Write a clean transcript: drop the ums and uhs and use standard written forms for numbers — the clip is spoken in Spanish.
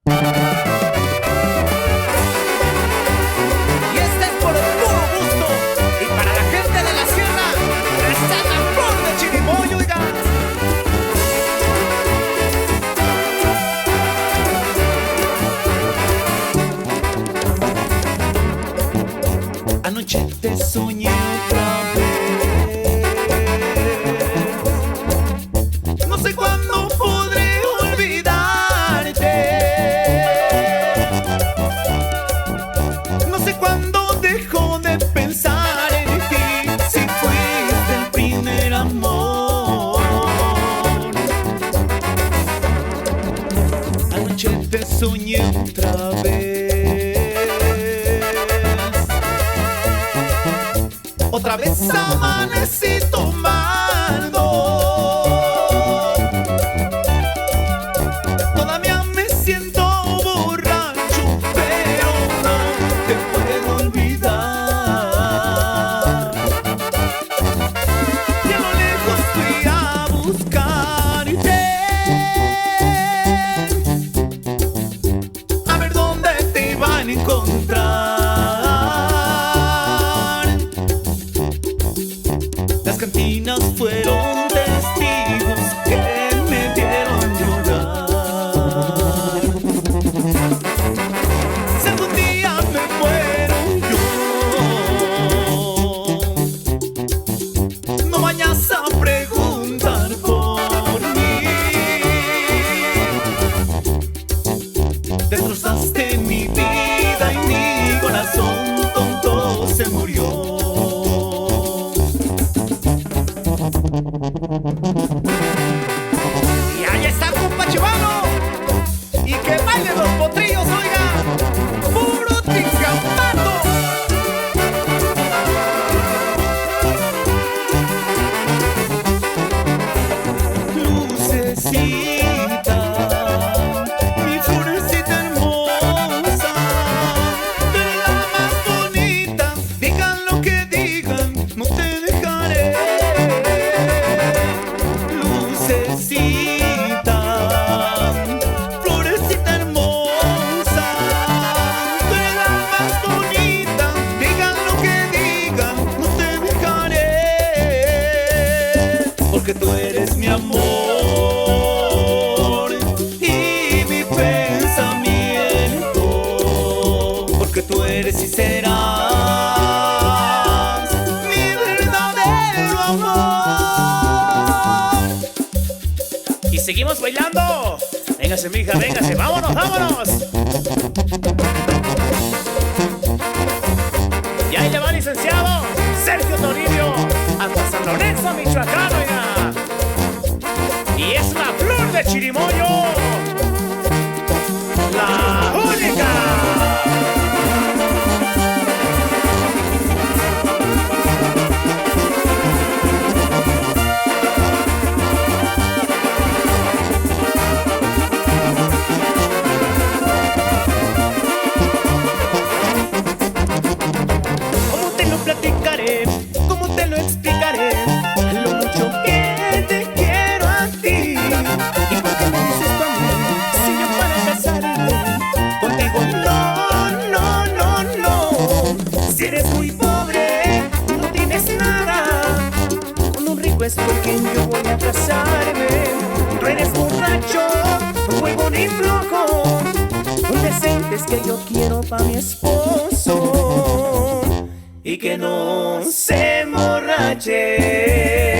Y este es por el puro gusto. Y para la gente de la sierra, esta es la flor de chirimoyo, oiga. Anoche te soñé otra vez. No sé cuándo podré olvidarte. No sé cuándo dejo de pensar en ti. Si fuiste el primer amor. Anoche te soñé otra vez. Otra vez amanecí tomando. Todavía me siento borracho, pero no te puedo olvidar. Y a lo lejos fui a buscarte, a ver dónde te iban a encontrar. Las cantinas fueron testigos que me vieron llorar. Si algún día me muero yo, no vayas a preguntar por mí. Destrozaste mi vida y mi corazón tonto se murió. Y ahí está compa Chivano. Y que bailen los potrillos, oiga. Puro ticambato. Lucecita, mi florecita hermosa, tú eres la más bonita. Digan lo que digan, no te dejaré. Lucecita, florecita hermosa, tú eres la más bonita. Digan lo que digan, no te dejaré. Porque tú eres mi amor y mi pensamiento. Porque tú eres y serás mi verdadero amor. Y seguimos bailando. Véngase, mija, véngase. Vámonos, vámonos. Y ahí le va, licenciado Sergio Toribio, hasta San Lorenzo, Michoacán, oiga. Y es la flor de chirimoyo, la única. ¿Cómo te lo platicaré? ¿Cómo te lo explicaré? Lo mucho que te quiero a ti. ¿Y por qué me dices tú a mí si yo para casarme contigo? No, no, no, no. Si eres muy pobre, no tienes nada, con un rico es con quien yo voy a casarme. Tú eres borracho, huevón y flojo, un decente es que yo quiero pa' mi esposo y que no se emborrache.